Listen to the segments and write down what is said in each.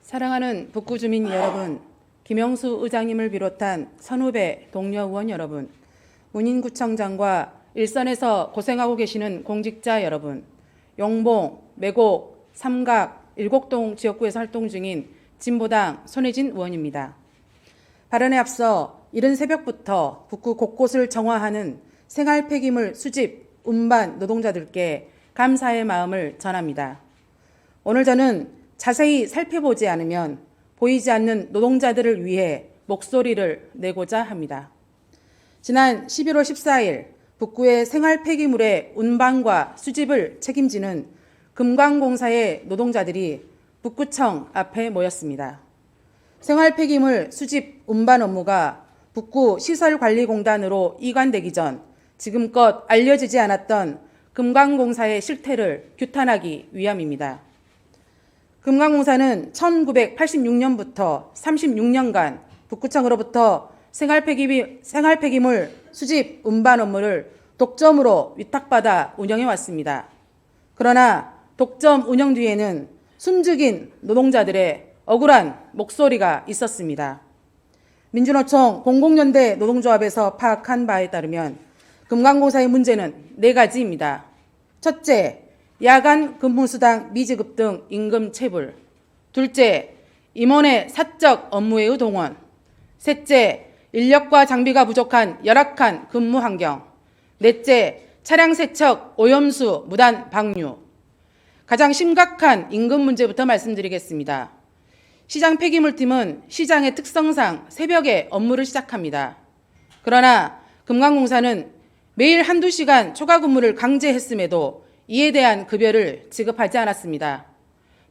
사랑하는 북구 주민 여러분, 김영수 의장님을 비롯한 선후배 동료 의원 여러분, 문인구청장과 일선에서 고생하고 계시는 공직자 여러분, 용봉, 매곡, 삼각, 일곡동 지역구에서 활동 중인 진보당 손혜진 의원입니다. 발언에 앞서 이른 새벽부터 북구 곳곳을 정화하는 생활 폐기물 수집, 운반 노동자들께 감사의 마음을 전합니다. 오늘 저는 자세히 살펴보지 않으면 보이지 않는 노동자들을 위해 목소리를 내고자 합니다. 지난 11월 14일 북구의 생활 폐기물의 운반과 수집을 책임지는 금광공사의 노동자들이 북구청 앞에 모였습니다. 생활 폐기물 수집 운반 업무가 북구 시설관리공단으로 이관되기 전 지금껏 알려지지 않았던 금광공사의 실태를 규탄하기 위함입니다. 금광공사는 1986년부터 36년간 북구청으로부터 생활 폐기물 수집 운반 업무를 독점으로 위탁받아 운영해 왔습니다. 그러나 독점 운영 뒤에는 숨죽인 노동자들의 억울한 목소리가 있었습니다. 민주노총 공공연대 노동조합에서 파악한 바에 따르면 금광공사의 문제는 4가지입니다. 첫째, 야간 근무수당 미지급 등 임금 체불. 둘째, 임원의 사적 업무의 동원. 셋째, 인력과 장비가 부족한 열악한 근무 환경. 넷째, 차량 세척, 오염수, 무단 방류. 가장 심각한 임금 문제부터 말씀드리겠습니다. 시장 폐기물팀은 시장의 특성상 새벽에 업무를 시작합니다. 그러나 금광공사는 매일 한두 시간 초과 근무를 강제했음에도 이에 대한 급여를 지급하지 않았습니다.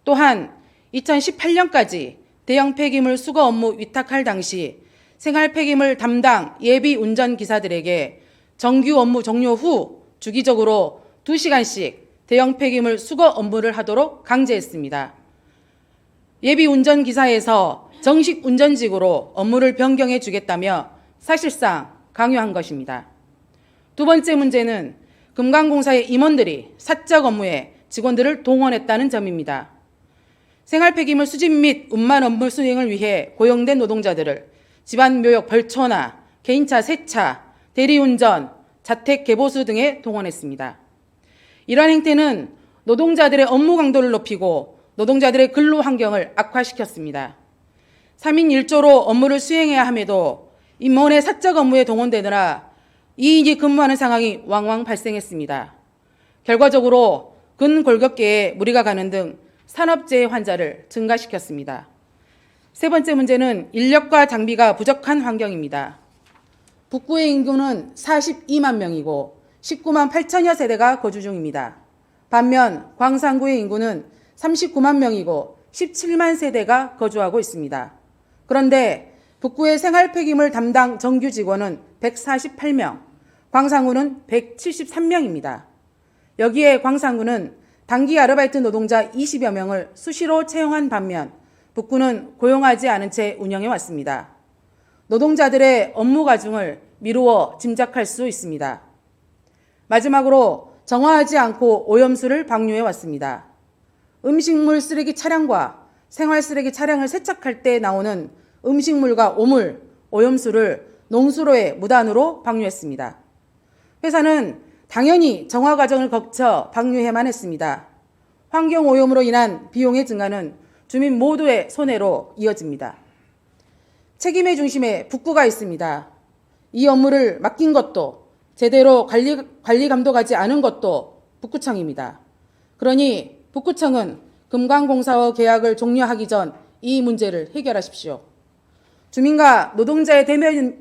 또한 2018년까지 대형 폐기물 수거 업무 위탁할 당시 생활 폐기물 담당 예비 운전기사들에게 정규 업무 종료 후 주기적으로 2시간씩 대형 폐기물 수거 업무를 하도록 강제했습니다. 예비 운전기사에서 정식 운전직으로 업무를 변경해 주겠다며 사실상 강요한 것입니다. 두 번째 문제는 금광공사의 임원들이 사적 업무에 직원들을 동원했다는 점입니다. 생활 폐기물 수집 및 운반 업무 수행을 위해 고용된 노동자들을 집안 묘역 벌초나 개인차 세차, 대리운전, 자택 개보수 등에 동원했습니다. 이러한 행태는 노동자들의 업무 강도를 높이고 노동자들의 근로 환경을 악화시켰습니다. 3인 1조로 업무를 수행해야 함에도 임원의 사적 업무에 동원되느라 2인이 근무하는 상황이 왕왕 발생했습니다. 결과적으로 근골격계에 무리가 가는 등 산업재해 환자를 증가시켰습니다. 세 번째 문제는 인력과 장비가 부족한 환경입니다. 북구의 인구는 42만 명이고 19만 8천여 세대가 거주 중입니다. 반면 광산구의 인구는 39만 명이고 17만 세대가 거주하고 있습니다. 그런데 북구의 생활 폐기물 담당 정규 직원은 148명, 광산구는 173명입니다. 여기에 광산구는 단기 아르바이트 노동자 20여 명을 수시로 채용한 반면 북구는 고용하지 않은 채 운영해 왔습니다. 노동자들의 업무 과중을 미루어 짐작할 수 있습니다. 마지막으로 정화하지 않고 오염수를 방류해 왔습니다. 음식물 쓰레기 차량과 생활 쓰레기 차량을 세척할 때 나오는 음식물과 오물, 오염수를 농수로에 무단으로 방류했습니다. 회사는 당연히 정화 과정을 거쳐 방류해만 했습니다. 환경오염으로 인한 비용의 증가는 주민 모두의 손해로 이어집니다. 책임의 중심에 북구가 있습니다. 이 업무를 맡긴 것도 제대로 관리 감독하지 않은 것도 북구청입니다. 그러니 북구청은 금광공사와 계약을 종료하기 전 이 문제를 해결하십시오. 주민과 노동자의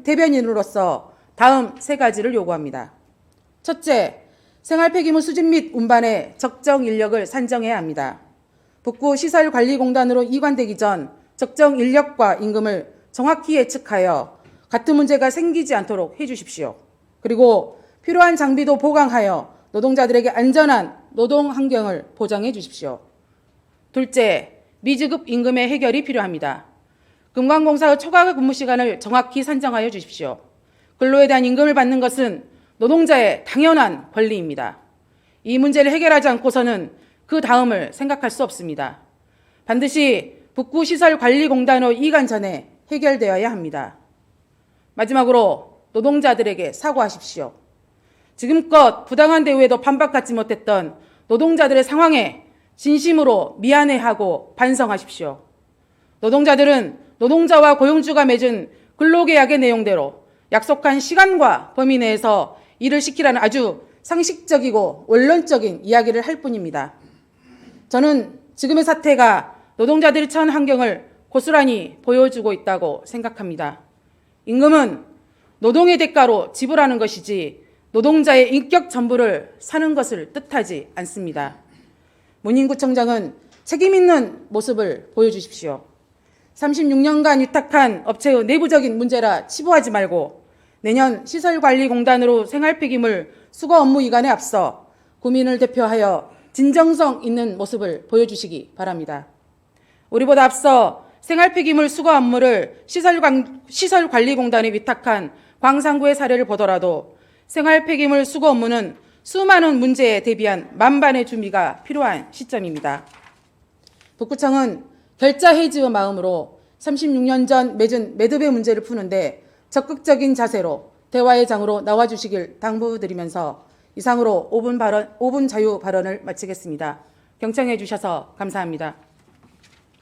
대변인으로서 다음 3가지를 요구합니다. 첫째, 생활 폐기물 수집 및 운반에 적정 인력을 산정해야 합니다. 북구 시설관리공단으로 이관되기 전 적정 인력과 임금을 정확히 예측하여 같은 문제가 생기지 않도록 해주십시오. 그리고 필요한 장비도 보강하여 노동자들에게 안전한 노동 환경을 보장해 주십시오. 둘째, 미지급 임금의 해결이 필요합니다. 금광공사의 초과 근무 시간을 정확히 산정하여 주십시오. 근로에 대한 임금을 받는 것은 노동자의 당연한 권리입니다. 이 문제를 해결하지 않고서는 그 다음을 생각할 수 없습니다. 반드시 북구시설관리공단의 이관 전에 해결되어야 합니다. 마지막으로 노동자들에게 사과하십시오. 지금껏 부당한 대우에도 반박받지 못했던 노동자들의 상황에 진심으로 미안해하고 반성하십시오. 노동자들은 노동자와 고용주가 맺은 근로계약의 내용대로 약속한 시간과 범위 내에서 일을 시키라는 아주 상식적이고 원론적인 이야기를 할 뿐입니다. 저는 지금의 사태가 노동자들이 처한 환경을 고스란히 보여주고 있다고 생각합니다. 임금은 노동의 대가로 지불하는 것이지 노동자의 인격 전부를 사는 것을 뜻하지 않습니다. 문인구청장은 책임 있는 모습을 보여주십시오. 36년간 위탁한 업체의 내부적인 문제라 치부하지 말고 내년 시설관리공단으로 생활폐기물 수거 업무 이관에 앞서 국민을 대표하여 진정성 있는 모습을 보여주시기 바랍니다. 우리보다 앞서 생활폐기물 수거 업무를 시설관리공단에 위탁한 광산구의 사례를 보더라도 생활폐기물 수거 업무는 수많은 문제에 대비한 만반의 준비가 필요한 시점입니다. 북구청은 결자 해지의 마음으로 36년 전 맺은 매듭의 문제를 푸는데 적극적인 자세로 대화의 장으로 나와주시길 당부드리면서 이상으로 5분 자유 발언을 마치겠습니다. 경청해 주셔서 감사합니다.